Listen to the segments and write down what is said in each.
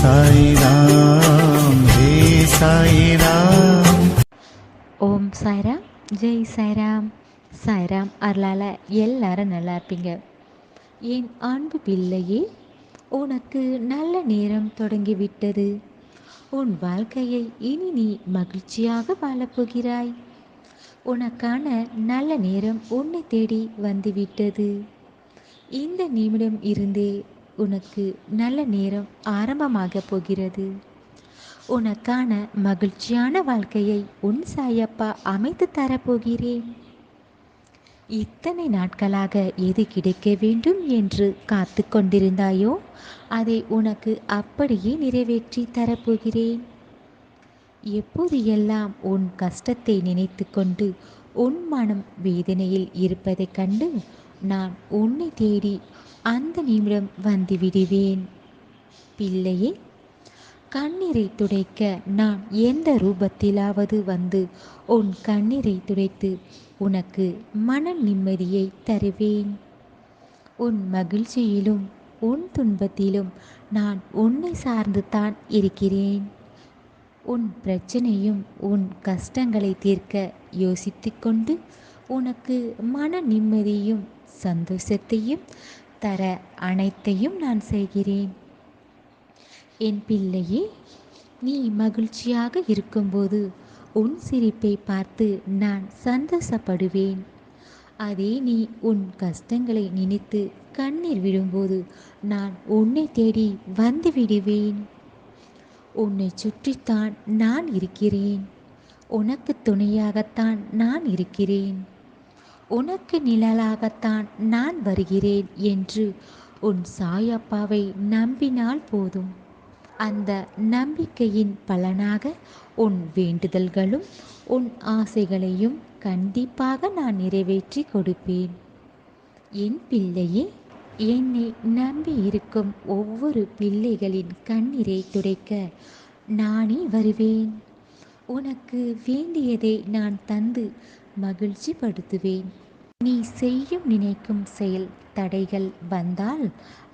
சாய்ராம் ஹே சாய்ராம். ஓம் சாய்ராம், ஜெய் சாய்ராம். சாய்ராம் அருளால் எல்லாரும் நல்லா இருப்பீங்க. என் அன்பு பிள்ளையே, உனக்கு நல்ல நேரம் தொடங்கிவிட்டது. உன் வாழ்க்கையை இனி நீ மகிழ்ச்சியாக வாழப்போகிறாய். உனக்கான நல்ல நேரம் உன்னை தேடி வந்துவிட்டது. இந்த நிமிடம் இருந்தே உனக்கு நல்ல நேரம் ஆரம்பமாக போகிறது. உனக்கான மகிழ்ச்சியான வாழ்க்கையை உன் சாயப்பா அமைத்து தரப்போகிறேன். இத்தனை நாட்களாக எது கிடைக்க வேண்டும் என்று காத்து கொண்டிருந்தாயோ அதை உனக்கு அப்படியே நிறைவேற்றி தரப்போகிறேன். எப்போது எல்லாம் உன் கஷ்டத்தை நினைத்து கொண்டு உன் மனம் வேதனையில் இருப்பதைக் கண்டு நான் உன்னை தேடி அந்த நிமிடம் வந்து விடுவேன். பிள்ளையே, கண்ணீரை துடைக்க நான் எந்த ரூபத்திலாவது வந்து உன் கண்ணீரை துடைத்து உனக்கு மன நிம்மதியை தருவேன். உன் மகிழ்ச்சியிலும் உன் துன்பத்திலும் நான் உன்னை சார்ந்து தான் இருக்கிறேன். உன் பிரச்சனையும் உன் கஷ்டங்களை தீர்க்க யோசித்து கொண்டு உனக்கு மன நிம்மதியும் சந்தோஷத்தையும் தர அனைத்தையும் நான் செய்கிறேன். என் பிள்ளையே, நீ மகிழ்ச்சியாக இருக்கும்போது உன் சிரிப்பை பார்த்து நான் சந்தோஷப்படுவேன். அதே நீ உன் கஷ்டங்களை நினைத்து கண்ணீர் விடும்போது நான் உன்னை தேடி வந்து விடுவேன். உன்னை சுற்றித்தான் நான் இருக்கிறேன். உனக்கு துணையாகத்தான் நான் இருக்கிறேன். உனக்கு நிழலாகத்தான் நான் வருகிறேன் என்று உன் சாயப்பாவை நம்பினால் போதும். அந்த நம்பிக்கையின் பலனாக உன் வேண்டுதல்களும் உன் ஆசைகளையும் கண்டிப்பாக நான் நிறைவேற்றி கொடுப்பேன். என் பிள்ளையே, என்னை நம்பி இருக்கும் ஒவ்வொரு பிள்ளைகளின் கண்ணீரை துடைக்க நானே வருவேன். உனக்கு வேண்டியதை நான் தந்து மகிழ்ச்சிப்படுத்துவேன். நீ செய்யும் நினைக்கும் செயல் தடைகள் வந்தால்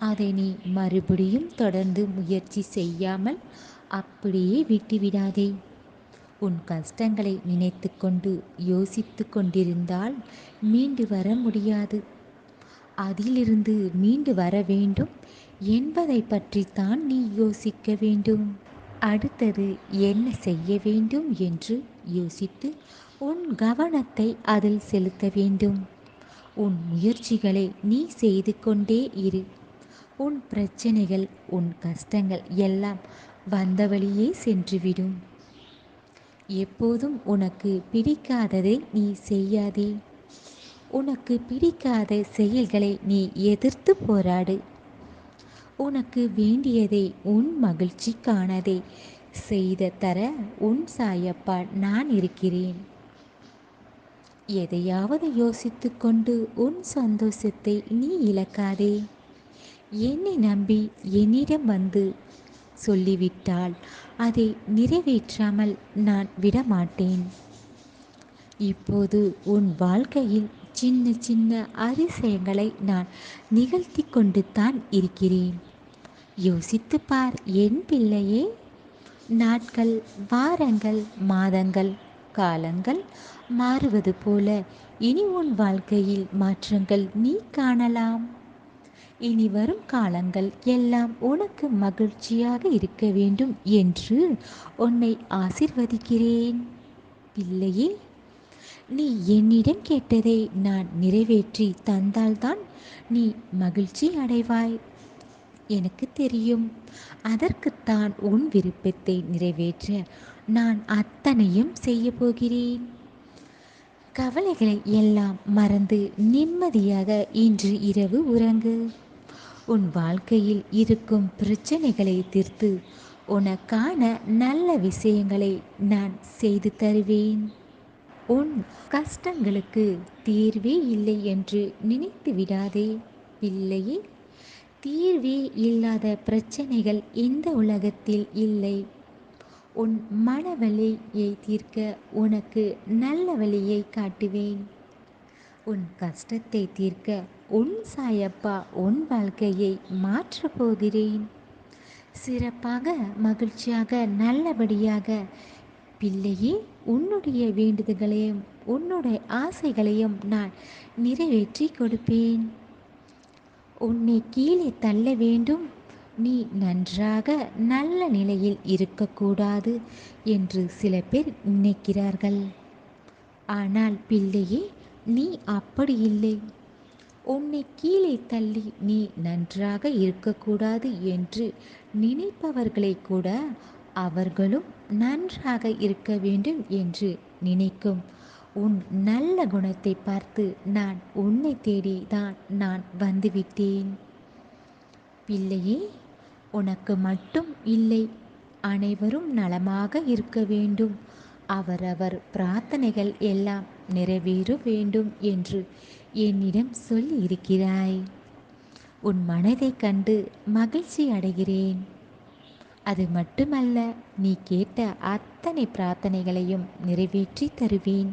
அதை நீ மறுபடியும் தொடர்ந்து முயற்சி செய்யாமல் அப்படியே விட்டுவிடாதே. உன் கஷ்டங்களை நினைத்து கொண்டு யோசித்து கொண்டிருந்தால் மீண்டு வர முடியாது. அதிலிருந்து மீண்டு வர வேண்டும் என்பதை பற்றித்தான் நீ யோசிக்க வேண்டும். அடுத்தது என்ன செய்ய வேண்டும் என்று யோசித்து உன் கவனத்தை அதில் செலுத்த வேண்டும். உன் முயற்சிகளை நீ செய்து கொண்டே இரு. உன் பிரச்சனைகள் உன் கஷ்டங்கள் எல்லாம் வந்த வழியே சென்றுவிடும். எப்போதும் உனக்கு பிடிக்காததை நீ செய்யாதே. உனக்கு பிடிக்காத செயல்களை நீ எதிர்த்து போராடு. உனக்கு வேண்டியதை உன் மகிழ்ச்சிக்கானதை செய்து தர உன் சாயப்பா நான் இருக்கிறேன். எதையாவது யோசித்து கொண்டு உன் சந்தோஷத்தை நீ இழக்காதே. என்னை நம்பி என்னிடம் வந்து சொல்லிவிட்டால் அதை நிறைவேற்றாமல் நான் விடமாட்டேன். இப்போது உன் வாழ்க்கையில் சின்ன சின்ன அதிசயங்களை நான் நிகழ்த்தி கொண்டு தான் இருக்கிறேன். யோசித்து பார் என் பிள்ளையே. நாட்கள், வாரங்கள், மாதங்கள், காலங்கள் மாறுவது போல இனி உன் வாழ்க்கையில் மாற்றங்கள் நீ காணலாம். இனி வரும் காலங்கள் எல்லாம் உனக்கு மகிழ்ச்சியாக இருக்க வேண்டும் என்று உன்னை ஆசீர்வதிக்கிறேன். பிள்ளையே, நீ என்னிடம் கேட்டதை நான் நிறைவேற்றி தந்தால்தான் நீ மகிழ்ச்சி அடைவாய். எனக்கு தெரியும். அதற்குத்தான் உன் விருப்பத்தை நிறைவேற்ற நான் அத்தனையும் செய்ய போகிறேன். கவலைகளை எல்லாம் மறந்து நிம்மதியாக இன்று இரவு உறங்கு. உன் வாழ்க்கையில் இருக்கும் பிரச்சனைகளை தீர்த்து உனக்கான நல்ல விஷயங்களை நான் செய்து தருவேன். உன் கஷ்டங்களுக்கு தீர்வே இல்லை என்று நினைத்து விடாதே பிள்ளையே. தீர்வே இல்லாத பிரச்சனைகள் இந்த உலகத்தில் இல்லை. உன் மனவலியை தீர்க்க உனக்கு நல்ல வழியை காட்டுவேன். உன் கஷ்டத்தை தீர்க்க உன் சாயப்பா உன் வாழ்க்கையை மாற்றப் போகிறேன். சிறப்பாக, மகிழ்ச்சியாக, நல்லபடியாக பிள்ளையே, உன்னுடைய வேண்டுதல்களையும் உன்னுடைய ஆசைகளையும் நான் நிறைவேற்றி கொடுப்பேன். உன்னை கீழே தள்ள வேண்டும், நீ நன்றாக நல்ல நிலையில் இருக்கக்கூடாது என்று சில பேர் நினைக்கிறார்கள். ஆனால் பிள்ளையே, நீ அப்படி இல்லை. உன்னை கீழே தள்ளி நீ நன்றாக இருக்கக்கூடாது என்று நினைப்பவர்களை கூட அவர்களும் நன்றாக இருக்க வேண்டும் என்று நினைக்கும் உன் நல்ல குணத்தை பார்த்து நான் உன்னை தேடி தான் நான் வந்துவிட்டேன். பிள்ளையே, உனக்கு மட்டும் இல்லை, அனைவரும் நலமாக இருக்க வேண்டும், அவரவர் பிரார்த்தனைகள் எல்லாம் நிறைவேற வேண்டும் என்று என்னிடம் சொல்லி இருக்கிறாய். உன் மனதை கண்டு மகிழ்ச்சி அடைகிறேன். அது மட்டுமல்ல, நீ கேட்ட அத்தனை பிரார்த்தனைகளையும் நிறைவேற்றி தருவேன்.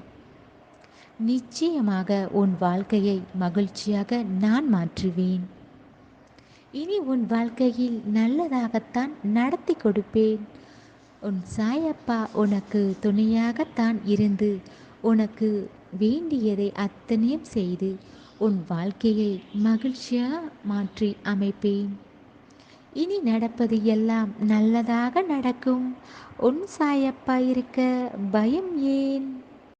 நிச்சயமாக உன் வாழ்க்கையை மகிழ்ச்சியாக நான் மாற்றுவேன். இனி உன் வாழ்க்கையில் நல்லதாகத்தான் நடத்தி கொடுப்பேன். உன் சாயப்பா உனக்கு துணையாகத்தான் இருந்து உனக்கு வேண்டியதை அத்தனையும் செய்து உன் வாழ்க்கையை மகிழ்ச்சியாக மாற்றி அமைப்பேன். இனி நடப்பது எல்லாம் நல்லதாக நடக்கும். உன் சாயப்பா இருக்க பயம் ஏன்?